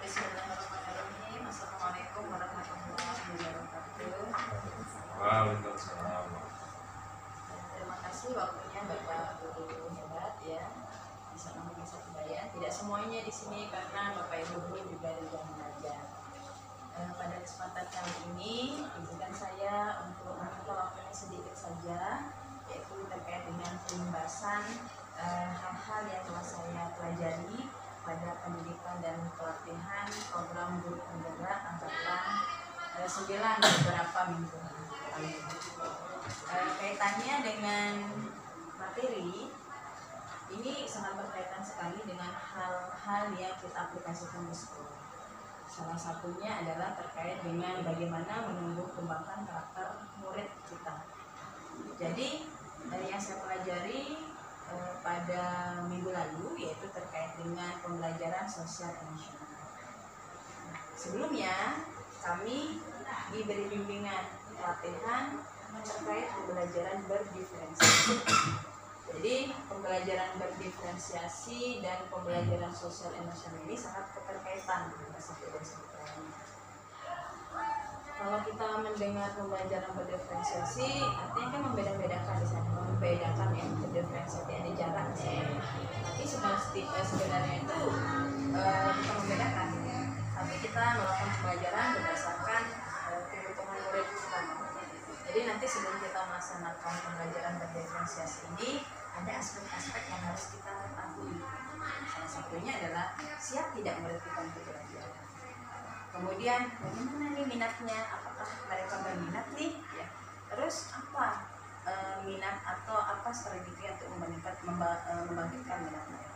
Bismillahirrahmanirrahim. Assalamualaikum warahmatullahi wabarakatuh. Waalaikumsalam. Terima kasih waktunya Bapak Guru hebat ya, bisa memberi satu bayar. Tidak semuanya di sini karena Bapak Ibu guru juga ada yang mengajar. Pada kesempatan kali ini, izinkan saya untuk meminta waktunya sedikit saja, yaitu terkait dengan pembahasan hal-hal yang telah saya pelajari pada pendidikan dan pelatihan program guru penggerak angkatan 9 beberapa minggu lalu. Kaitannya dengan materi ini sangat berkaitan sekali dengan hal-hal yang kita aplikasikan di sekolah. Salah satunya adalah terkait dengan bagaimana menumbuh kembangkan karakter murid kita. Jadi dari yang saya pelajari pada minggu lalu yaitu terkait dengan pembelajaran sosial emosional. Sebelumnya kami diberi bimbingan pelatihan terkait pembelajaran berdiferensiasi. Jadi pembelajaran berdiferensiasi dan pembelajaran sosial emosional ini sangat keterkaitan satu dan satu lainnya. Kalau kita mendengar pembelajaran berdiferensiasi, artinya kan membedakan di sana, membedakan yang berdiferensiasi ada jarak di sana. Tapi sebenarnya itu kita membedakan, tapi kita melakukan pembelajaran berdasarkan kebutuhan murid kita. Jadi nanti sebelum kita melaksanakan pembelajaran berdiferensiasi ini, ada aspek-aspek yang harus kita ketahui. Salah satunya adalah siap tidak murid kita untuk belajar. Kemudian bagaimana nih minatnya, apakah mereka berminat nih ya. Terus apa minat atau apa strategi untuk membangkitkan minat mereka.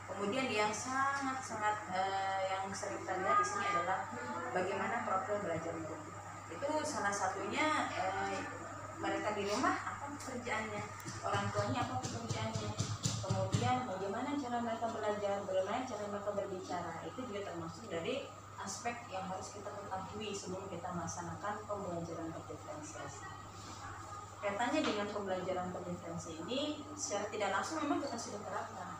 Kemudian yang sangat yang sering kita lihat di sini adalah bagaimana profil belajar murid. Itu salah satunya mereka di rumah apa pekerjaannya, orang tuanya apa pekerjaannya. Kemudian bagaimana cara mereka belajar, bagaimana cara mereka berbicara, itu juga termasuk dari aspek yang harus kita ketahui sebelum kita melaksanakan pembelajaran berdiferensiasi. Kaitannya dengan pembelajaran berdiferensiasi ini secara tidak langsung memang kita sudah terapkan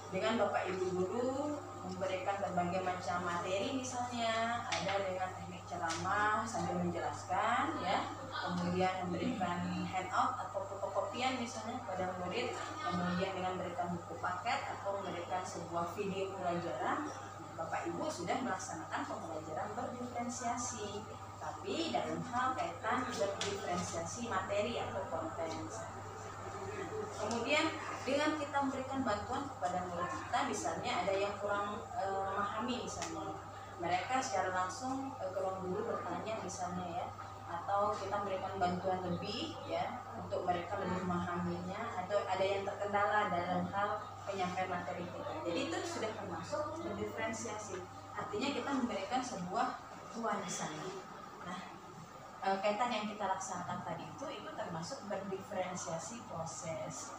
dengan Bapak Ibu guru memberikan berbagai macam materi, misalnya ada dengan teknik ceramah sambil menjelaskan ya, kemudian memberikan handout atau fotokopian misalnya pada murid, kemudian dengan memberikan buku paket atau memberikan sebuah video pelajaran. Bapak Ibu sudah melaksanakan pembelajaran berdiferensiasi, tapi dalam hal kaitan berdiferensiasi materi atau konten. Kemudian dengan kita memberikan bantuan kepada murid kita, misalnya ada yang kurang memahami misalnya, mereka secara langsung ke ruang guru bertanya misalnya ya, atau kita memberikan bantuan lebih ya untuk mereka lebih memahaminya, atau ada yang terkendala dalam hal penyampaian materi kita. Jadi itu sudah termasuk berdiferensiasi. Artinya kita memberikan sebuah bantuan di sana. Nah, kaitan yang kita laksanakan tadi itu termasuk berdiferensiasi proses.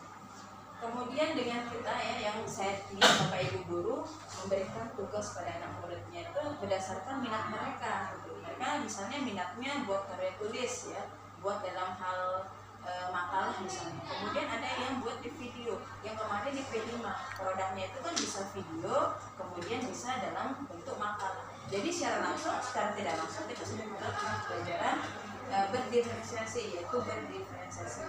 Kemudian dengan kita ya, yang saya lihat Bapak Ibu guru memberikan tugas pada anak muridnya itu berdasarkan minat mereka. Mereka misalnya minatnya buat karya tulis ya, buat dalam hal makalah misalnya. Kemudian ada yang buat di video, yang kemarin di P5 produknya itu kan bisa video, kemudian bisa dalam bentuk makalah. Jadi secara langsung, secara tidak langsung kita sudah melakukan pelajaran berdiferensiasi, yaitu berdiferensiasi.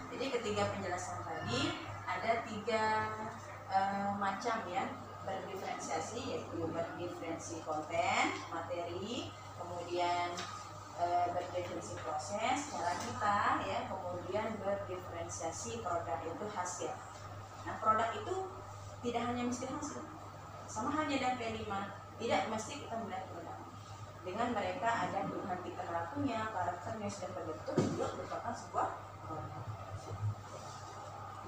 Jadi ketiga penjelasan tadi ada 3 macam ya berdiferensiasi, yaitu berdiferensi konten, materi, kemudian berdiferensi proses, cara kita ya, kemudian berdiferensiasi produk itu hasil. Nah, produk itu tidak hanya mesti hasil, sama halnya dengan P5, tidak mesti kita melihat produk. Dengan mereka ada perubahan tingkah lakunya, karakternya sudah terbentuk, juga merupakan sebuah produk.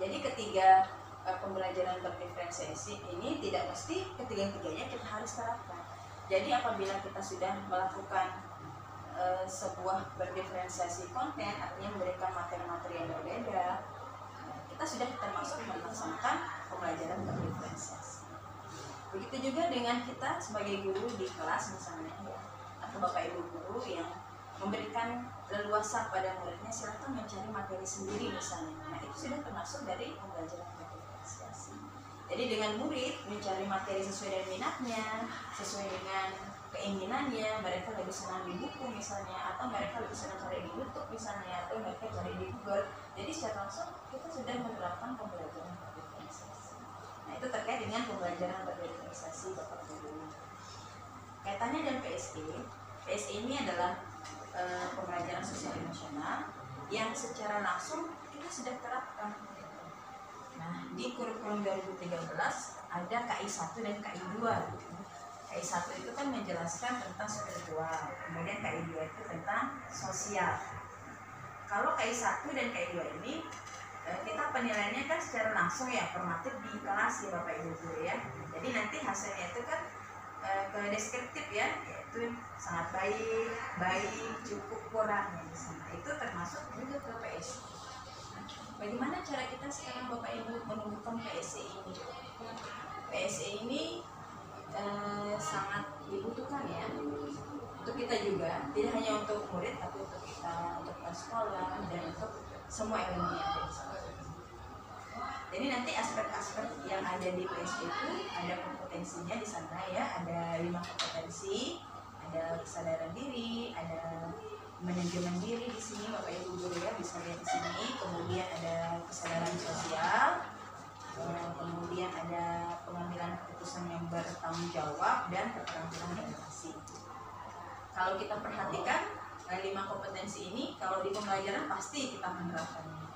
Jadi ketiga pembelajaran berdiferensiasi ini tidak mesti ketiga-tiganya kita harus terapkan. Jadi apabila kita sudah melakukan sebuah berdiferensiasi konten, artinya memberikan materi-materi yang berbeda, kita sudah termasuk melaksanakan pembelajaran berdiferensiasi. Begitu juga dengan kita sebagai guru di kelas misalnya, ya, atau bapak ibu guru yang memberikan leluasa pada muridnya silakan mencari materi sendiri misalnya. Nah, itu sudah termasuk dari pembelajaran berdiferensiasi. Jadi dengan murid mencari materi sesuai dengan minatnya, sesuai dengan keinginannya, mereka lebih senang di buku misalnya, atau mereka lebih senang cari di YouTube misalnya, atau mereka cari di Google. Jadi secara langsung kita sudah menerapkan pembelajaran berdiferensiasi. Nah, itu terkait dengan pembelajaran berdiferensiasi Bapak Guru. Kaitannya dengan PSE. PSE ini adalah pembelajaran sosial emosional yang secara langsung kita sudah terapkan. Nah, di kurikulum 2013 ada KI 1 dan KI 2. KI 1 itu kan menjelaskan tentang spiritual, kemudian KI 2 itu tentang sosial. Kalau KI 1 dan KI 2 ini kita penilaiannya kan secara langsung ya, formatif di kelas ya Bapak Ibu guru ya. Jadi nanti hasilnya itu kan ke deskriptif ya, yaitu sangat baik, cukup, kurang ya, misalnya. Itu termasuk juga ke PSE. Bagaimana cara kita sekarang Bapak Ibu menumbuhkan PSE ini? PSE ini sangat dibutuhkan ya untuk kita juga, tidak hanya untuk murid tapi untuk kita, untuk sekolah dan untuk semua elemen yang ada di sana. Jadi nanti aspek-aspek yang ada di PSE itu ada kompetensinya di sana ya, ada 5 kompetensi, ada kesadaran diri, ada manajemen diri di sini Bapak Ibu guru ya, bisa lihat di sini. Kemudian ada kesadaran sosial, kemudian ada pengambilan keputusan yang bertanggung jawab dan keterampilan edukasi. Kalau kita perhatikan 5 kompetensi ini, kalau di pembelajaran pasti kita menerapkannya.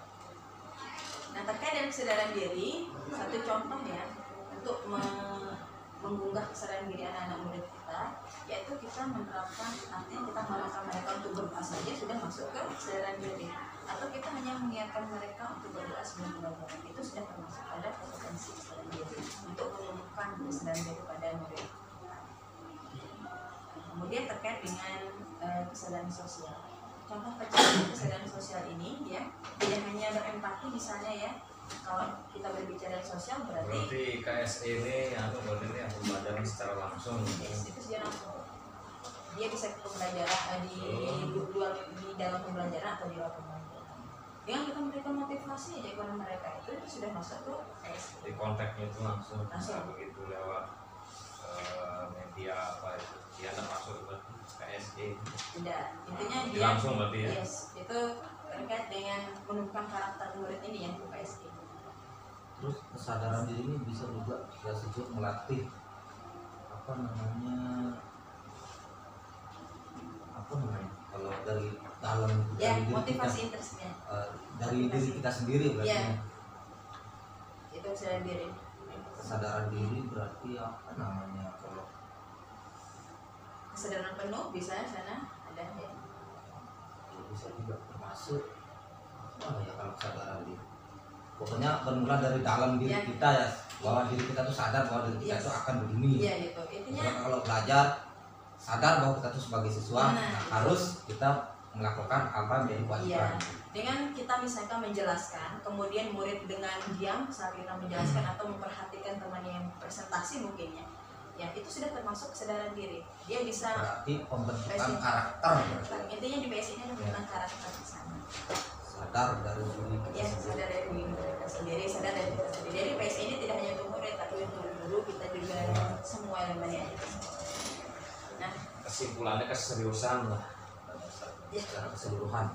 Nah, terkait dengan kesadaran diri, satu contoh ya untuk mengunggah kesadaran diri anak-anak murid kita, yaitu kita menerapkan, artinya kita mengarahkan mereka untuk berdoa saja sudah masuk ke kesadaran diri, atau kita hanya mengingatkan mereka untuk berdoa sebelum belajar, itu sudah termasuk pada kompetensi kesadaran diri untuk menumbuhkan kesadaran diri pada murid. Kemudian terkait dengan kesadaran sosial, contoh kecil kesadaran sosial ini ya, tidak hanya berempati misalnya ya. Kalau kita berbicara sosial berarti KSE ini berarti ini pembelajaran secara langsung. Yes, itu secara langsung. Dia bisa pembelajaran di dalam pembelajaran atau di luar pembelajaran. Dengan kita memberikan motivasi aja kepada mereka, itu sudah masuk ke KSE. Di kontaknya itu langsung. Begitu lewat media apa itu dia tidak masuk ke KSE. Tidak, intinya dia langsung berarti ya. Yes, itu terkait dengan menumbuhkan karakter murid ini yang ke KSE. Terus kesadaran diri ini bisa juga kita sebut melatih apa namanya kalau dari dalam ya, dari motivasi kita, interestnya dari diri kita sendiri berarti ya. Itu kesadaran diri. Kesadaran diri berarti apa namanya, kalau kesadaran penuh bisa sana ada ya. Bisa juga termasuk apa ya kalau kesadaran diri, pokoknya bermula dari dalam diri ya. Kita ya, bahwa diri kita tuh sadar bahwa diri kita Yes. tuh akan begini. Iya gitu. Intinya kalau belajar sadar bahwa kita tuh sebagai siswa harus kita melakukan apa yang menjadi kewajiban. iya. Dengan kita misalkan menjelaskan, kemudian murid dengan diam saat kita menjelaskan atau memperhatikan teman yang presentasi mungkin ya, itu sudah termasuk kesadaran diri. Dia bisa Berarti pembentukan PSE. karakter. Intinya di PSE ini ada pembentukan karakter di sana. Sadar dari diri kita Ya, sendiri. sadar dari diri mereka sendiri, sadar dari kita sendiri. Jadi PSE ini tidak hanya untuk murid, tapi untuk guru kita juga semua elemen yang ada. Nah, Kesimpulannya keseriusan lah. Secara keseluruhan.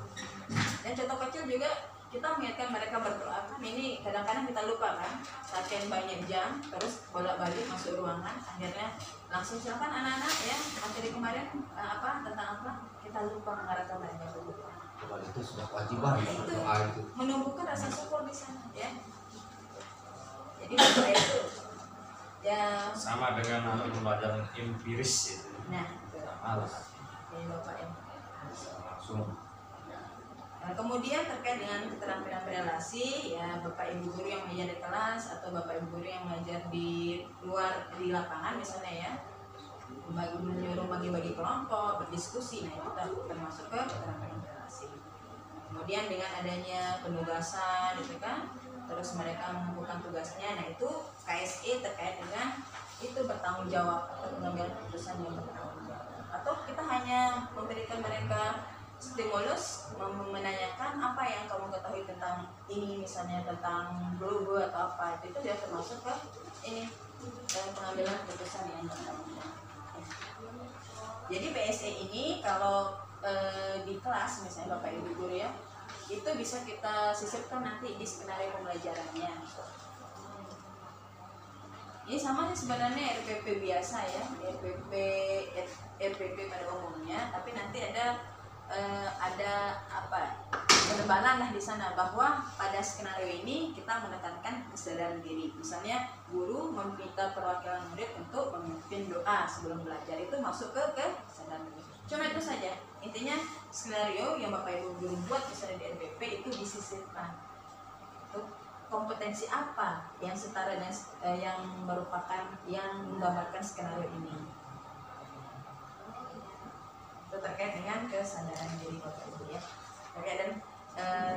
dan contoh kecil juga kita mengingatkan mereka berdoa kan, ini kadang-kadang kita lupa kan, latihan banyak jam terus bolak-balik masuk ruangan, akhirnya langsung silakan anak-anak ya materi kemarin tentang apa, kita lupa mengarahkan mereka berdoa. Kalau itu sudah kewajiban ya, Itu berdoa itu. menumbuhkan rasa syukur di sana ya. Jadi berdoa itu ya Sama dengan pembelajaran empiris itu. nah itu Sama lah. dari bapak yang Langsung. Nah, kemudian terkait dengan keterampilan relasi, ya Bapak Ibu guru yang mengajar di kelas atau Bapak Ibu guru yang mengajar di luar di lapangan misalnya ya, menyuruh bagi-bagi kelompok, berdiskusi, nah itu termasuk ke keterampilan relasi. Kemudian dengan adanya penugasan gitu kan, terus mereka mengumpulkan tugasnya, nah itu KSE terkait dengan itu bertanggung jawab atau pengambilan keputusan yang bertanggung jawab. Atau kita hanya memberikan mereka stimulus, menanyakan apa yang kamu ketahui tentang ini, misalnya tentang logo atau apa, itu dia termasuk ke ini pengambilan keputusan yang bertanggung jawab. Jadi PSE ini kalau di kelas misalnya Bapak Ibu guru ya, itu bisa kita sisipkan nanti di skenario pembelajarannya. Ini sama sih sebenarnya RPP biasa ya, RPP pada umumnya, tapi nanti ada apa penebalan lah di sana, bahwa pada skenario ini kita menekankan kesadaran diri. Misalnya guru meminta perwakilan murid untuk memimpin doa sebelum belajar, itu masuk ke kesadaran diri. Cuma itu saja intinya. Skenario yang Bapak Ibu guru buat misalnya di RPP itu disisipkan kompetensi apa yang setara dengan yang merupakan yang menggambarkan skenario ini. Itu terkait dengan kesadaran diri Bapak Ibu ya. Terkait dengan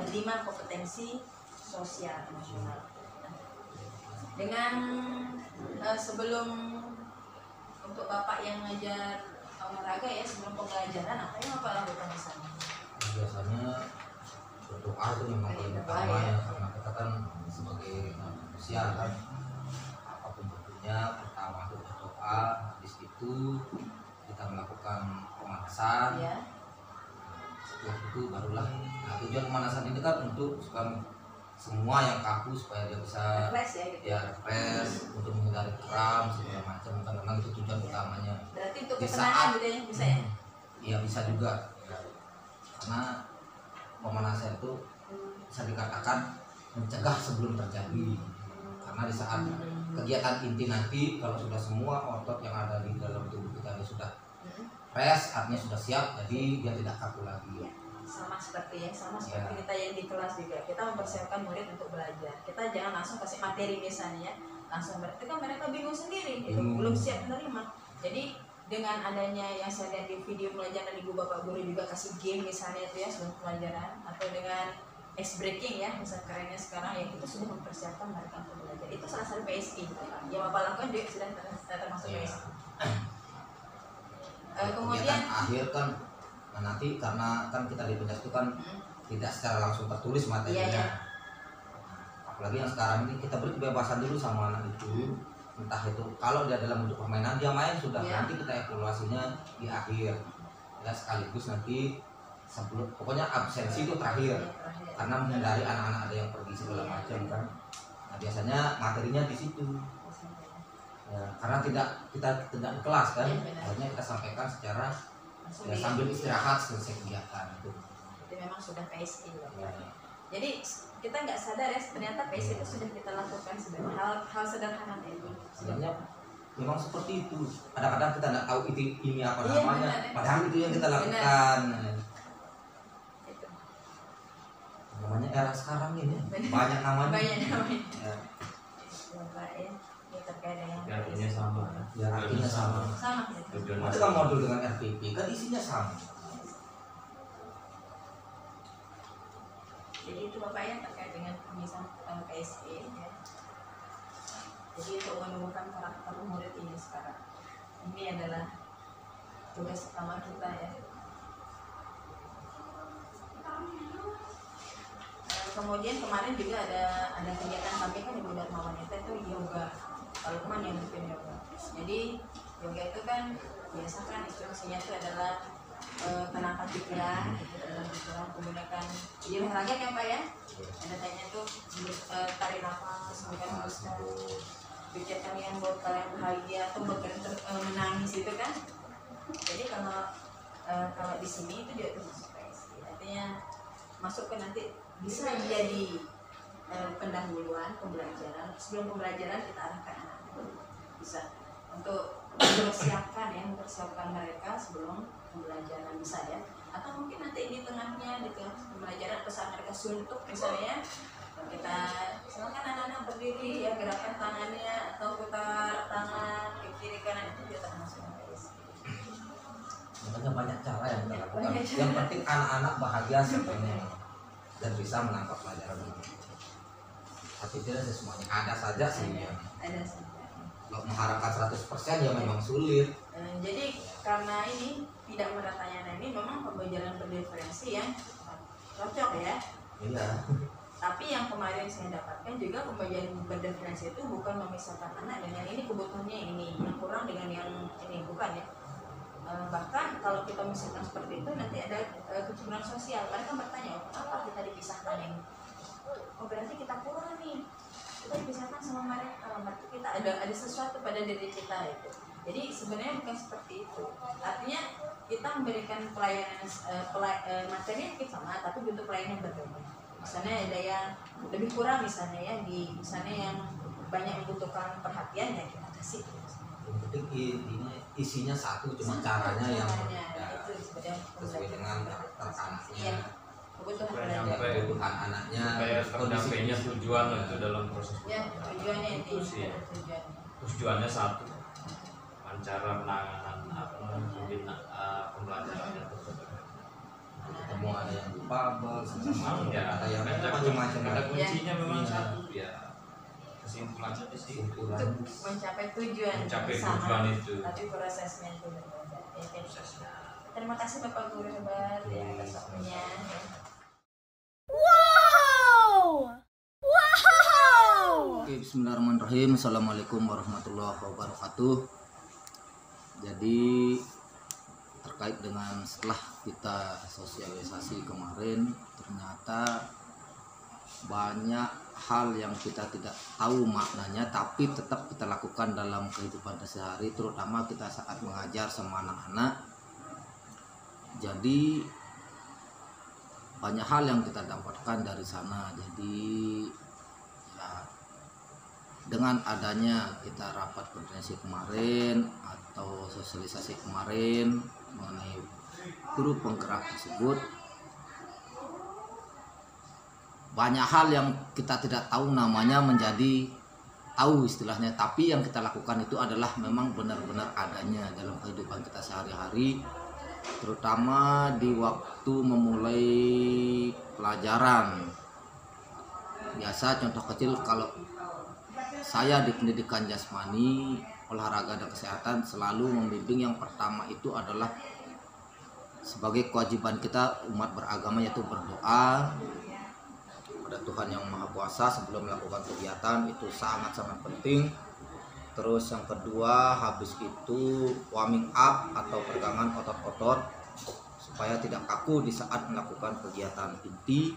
5 kompetensi sosial emosional. Dengan sebelum untuk Bapak yang ngajar olahraga ya, sebelum pembelajaran apa yang Bapak lakukan di sana? Biasanya berdoa itu memang paling utama ya, karena kita kan sebagai manusia kan apapun bentuknya, pertama itu berdoa, habis itu kita melakukan pemanasan ya. Setelah itu barulah, nah tujuan pemanasan ini kan untuk supaya semua yang kaku supaya dia bisa refresh ya, gitu. Ya refresh, untuk menghindari kram segala macam, kan memang itu tujuan utamanya. Berarti untuk ketenangan gitu ya, bisa ya? Iya bisa juga, karena pemanasan itu bisa dikatakan mencegah sebelum terjadi. Karena di saat kegiatan inti nanti, kalau sudah semua otot yang ada di dalam tubuh kita ini sudah fresh, artinya sudah siap, jadi dia tidak kaku lagi. Sama seperti kita yang di kelas juga, kita mempersiapkan murid untuk belajar. Kita jangan langsung kasih materi misalnya, langsung berarti kan mereka bingung sendiri, itu belum siap menerima. Jadi dengan adanya yang saya lihat di video pelajaran ibu bapak guru juga kasih game misalnya itu ya sebelum pelajaran, atau dengan ice breaking ya, misalnya kerennya sekarang ya, itu sudah mempersiapkan mereka untuk belajar. Itu salah satu PSI yang bapak lakukan juga sudah termasuk PSI. Kemudian akhir kan, nah nanti karena kan kita di penjas itu kan tidak secara langsung tertulis materinya. Apalagi yang sekarang ini kita beri kebebasan dulu sama anak itu, entah itu kalau dia dalam bentuk permainan dia main sudah, nanti kita evaluasinya di akhir ya, sekaligus nanti sebelum, pokoknya absensi itu terakhir, karena menghindari anak-anak ada yang pergi segala macam kan. Nah biasanya materinya di situ ya, karena kita tidak kelas kan, akhirnya kita sampaikan secara ya, sambil istirahat selesai kegiatan itu memang sudah PSI ya. Jadi kita nggak sadar ya, ternyata PSI itu sudah kita lakukan sebenarnya, hal sederhana itu sebenarnya memang seperti itu. Kadang-kadang kita nggak tahu ini apa namanya, padahal itu yang kita lakukan. Itu. Namanya era sekarang ini banyak namanya. Ya. Ini terkait dengan artinya sama ya, artinya sama. Tujuan Itu kan modul dengan RPP kan isinya sama. Jadi itu Bapak yang terkait dengan pemisahan PSE ya. Jadi untuk menumbuhkan karakter murid ini sekarang, ini adalah tugas utama kita ya. Kemudian kemarin juga ada kegiatan kami kan Ibu Dharma Wanita itu yoga, Pak Lukman yang memimpin yoga. Jadi yoga itu kan biasa kan instruksinya itu adalah kenangkan pikiran, dalam pikiran menggunakan di olahraga kan Pak ya. Ada tanya tuh tarik nafas, kemudian hembuskan, pikirkan yang buat kalian bahagia atau buat kalian menangis itu kan. Jadi kalau di sini itu dia termasuk PSI, artinya masuk ke nanti bisa menjadi pendahuluan pembelajaran. Sebelum pembelajaran kita arahkan anak bisa untuk mempersiapkan mereka sebelum pembelajaran bisa ya. atau mungkin nanti di tengahnya di tengah pembelajaran pesan mereka suntuk misalnya, kita silakan anak-anak berdiri ya, gerakan tangannya atau putar tangan ke kiri kanan itu juga termasuk MPS. Makanya banyak cara yang kita lakukan. Banyak cara. Yang penting anak-anak bahagia sebenarnya dan bisa menangkap pelajaran dengan baik. Tapi tidak semuanya ada saja sih yang Ada saja. kalau mengharapkan 100% ya memang sulit. Jadi karena ini tidak meratanya ini memang pembelajaran berdiferensi yang cocok ya. Iya. Tapi yang kemarin saya dapatkan juga pembelajaran berdiferensi itu bukan memisahkan anak dengan ini kebutuhannya ini, yang kurang dengan yang ini, bukan ya. Bahkan kalau kita misalkan seperti itu nanti ada kecemburuan sosial. Mereka bertanya, oh, kenapa kita dipisahkan ini? Oh berarti kita kurang nih, kita dipisahkan sama mereka, berarti kita ada sesuatu pada diri kita itu. Jadi sebenarnya bukan seperti itu. Artinya kita memberikan pelayanan materi mungkin sama, tapi bentuk pelayanan berbeda. Misalnya ada yang lebih kurang misalnya ya, di misalnya yang banyak membutuhkan perhatian ya kita kasih. Yang penting intinya isinya satu, cuma caranya yang berbeda. Itu sebenarnya Sesuai dengan karakter anaknya, iya, kebutuhan Supaya belajar. nyampe. kebutuhan anaknya, Supaya tercampainya tujuan itu dalam proses Ya tujuannya itu sih ya. tujuannya. Tujuannya satu, cara penanganan pembelajarannya tersebut. ketemu ada yang difabel, sama Ya, ada yang ada macam-macam. ada kuncinya memang Iya. satu ya. Kesimpulannya di situ. Kesimpulan. Mencapai tujuan Mencapai bersama, tujuan itu. tapi prosesnya itu berbeda. Ya, kan? Prosesnya. Terima kasih Bapak Guru hebat ya atas waktunya. Ya. Oke, bismillahirrahmanirrahim. Assalamualaikum warahmatullahi wabarakatuh. Jadi terkait dengan setelah kita sosialisasi kemarin, ternyata banyak hal yang kita tidak tahu maknanya tapi tetap kita lakukan dalam kehidupan sehari-hari, terutama kita saat mengajar sama anak-anak. Jadi banyak hal yang kita dapatkan dari sana. Jadi ya, dengan adanya kita rapat koordinasi kemarin atau sosialisasi kemarin mengenai guru penggerak tersebut, banyak hal yang kita tidak tahu namanya menjadi tahu istilahnya, tapi yang kita lakukan itu adalah memang benar-benar adanya dalam kehidupan kita sehari-hari, terutama di waktu memulai pelajaran. Biasa contoh kecil, kalau saya di pendidikan jasmani, olahraga dan kesehatan selalu membimbing yang pertama itu adalah sebagai kewajiban kita umat beragama, yaitu berdoa kepada Tuhan Yang Maha Kuasa sebelum melakukan kegiatan. Itu sangat-sangat penting. Terus yang kedua, habis itu warming up atau peregangan otot-otot supaya tidak kaku di saat melakukan kegiatan inti.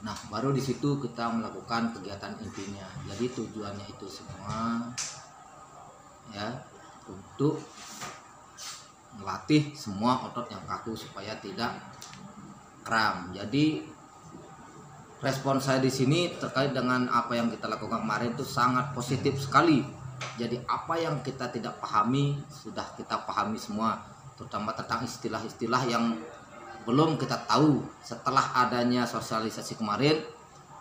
Nah, baru di situ kita melakukan kegiatan intinya. Jadi tujuannya itu semua ya untuk melatih semua otot yang kaku supaya tidak kram. Jadi respon saya di sini terkait dengan apa yang kita lakukan kemarin itu sangat positif sekali. Jadi apa yang kita tidak pahami sudah kita pahami semua, terutama tentang istilah-istilah yang belum kita tahu setelah adanya sosialisasi kemarin.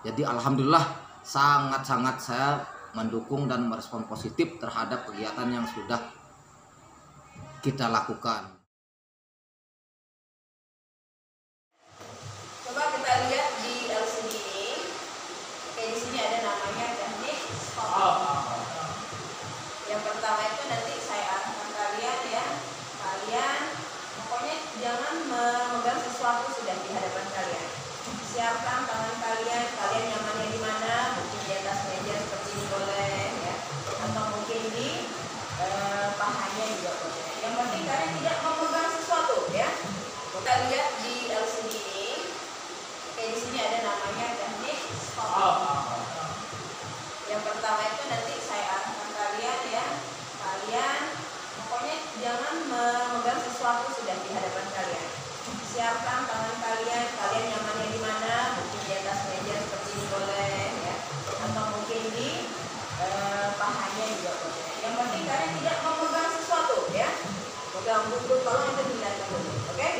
Jadi alhamdulillah sangat-sangat saya mendukung dan merespon positif terhadap kegiatan yang sudah kita lakukan. Coba kita lihat di LCD ini. Oke, di sini ada namanya teknik stop. Yang pertama itu nanti saya arahkan kalian ya. Kalian pokoknya jangan memegang sesuatu sudah di hadapan kalian. Siapkan tangan kalian, kalian nyamannya di mana? Mungkin di atas meja seperti ini boleh ya. Atau mungkin di pahanya juga boleh. Yang penting kalian tidak memegang sesuatu ya. Kita lihat di LCD ini. Oke, di sini ada namanya teknik stop. Yang pertama itu nanti saya arahkan kalian ya. Kalian pokoknya jangan memegang sesuatu sudah di hadapan kalian. Siapkan tangan kalian, kalian nyamannya di mana? Mungkin di atas meja seperti ini boleh ya. Atau mungkin di pahanya juga boleh. Yang penting kalian tidak memegang sesuatu ya. Pegang buku, tolong itu dihilangkan dulu, oke?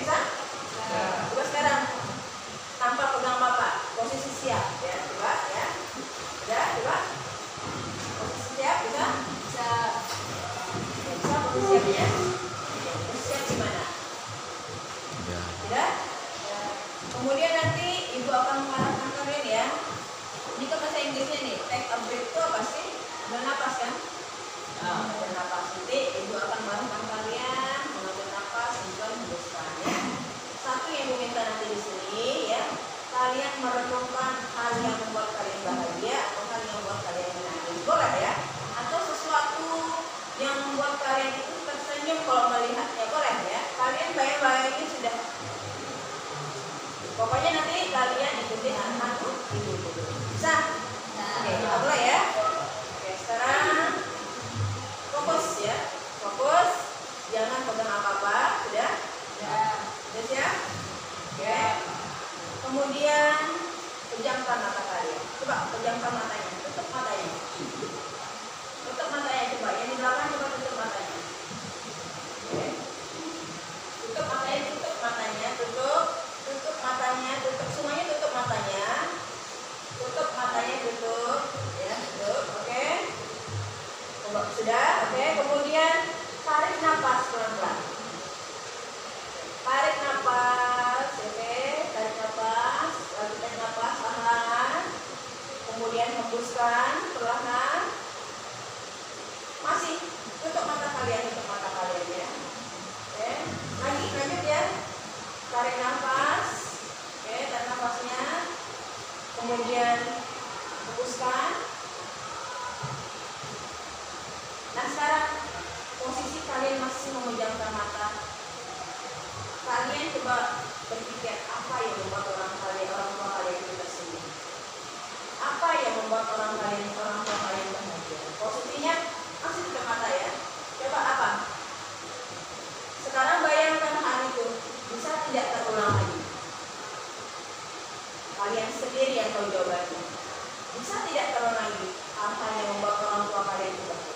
Ambil napas kan? Nah, ambil napas. Nanti ibu akan barengkan kalian mengambil napas, ibu hembuskan ya. Satu yang ibu minta nanti di sini ya, kalian merenungkan hal yang membuat kalian bahagia atau hal yang membuat kalian menangis, boleh ya? Atau sesuatu yang membuat kalian itu tersenyum kalau melihatnya, boleh ya? Kalian bayang-bayangin sudah. Pokoknya nanti kalian ikuti arahan ibu. Bisa? Oke, kita mulai ya. Oke, sekarang fokus ya. Fokus. Jangan pegang apa-apa. Sudah? Sudah siap? Oke. Kemudian pejamkan mata kalian. Coba pejamkan matanya. Tutup matanya. Tutup matanya coba. Yang di belakang coba tutup matanya. Oke. Tutup matanya. Tutup matanya. Tutup. Tutup matanya. Tutup. Semuanya tutup matanya. Tutup matanya. Tutup. Ya, tutup. Oke. Sudah. Oke. Kemudian tarik nafas pelan-pelan. Tarik nafas. Oke. Tarik nafas. Lalu tarik nafas perlahan. Kemudian hembuskan perlahan. Masih tutup mata kalian. Tutup mata kalian ya. Oke. Lagi lanjut ya. Tarik nafas. Oke. Tarik nafasnya. Kemudian hembuskan. Nah sekarang posisi kalian masih memejamkan mata. Kalian coba berpikir apa yang membuat orang tua kalian itu tersenyum. Apa yang membuat orang tua kalian bahagia. Posisinya masih tutup mata ya. Coba apa? Sekarang bayangkan hal itu bisa tidak terulang lagi. Kalian sendiri yang tahu jawabannya. Bisa tidak terulang lagi hal-hal yang membuat orang tua kalian itu bahagia.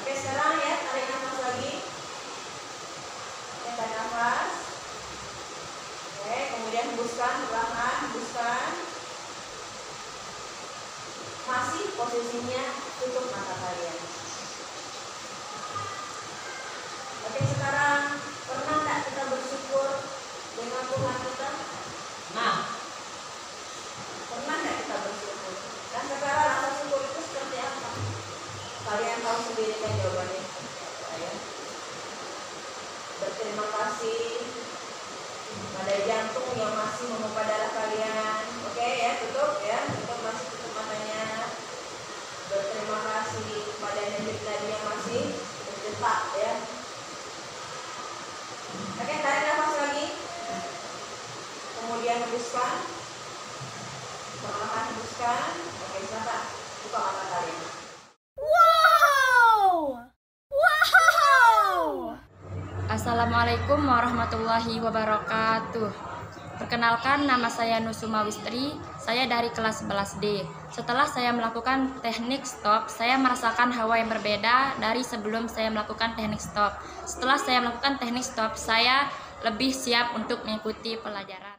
Oke, sekarang ya tarik nafas lagi. Tarik nafas. Oke, kemudian hembuskan perlahan, hembuskan. Masih posisinya tutup mata kalian. Oke, sekarang pernah nggak kita bersyukur dengan Tuhan kita? Nah, pernah nggak kita bersyukur? Dan sekarang rasa syukur itu seperti apa? Kalian tahu sendiri kan jawabannya. Ya. Berterima kasih pada jantung yang masih memompa darah kalian. Oke ya, tutup ya. Tutup, masih tutup matanya. Berterima kasih pada denyut nadi yang masih berdetak ya. Oke, tarik nafas lagi. Kemudian hembuskan. Perlahan hembuskan. Oke, silakan buka mata kalian. Assalamualaikum warahmatullahi wabarakatuh. Perkenalkan, nama saya Nusuma Wistri. Saya dari kelas 11D. Setelah saya melakukan teknik stop, saya merasakan hawa yang berbeda dari sebelum saya melakukan teknik stop. Setelah saya melakukan teknik stop, saya lebih siap untuk mengikuti pelajaran.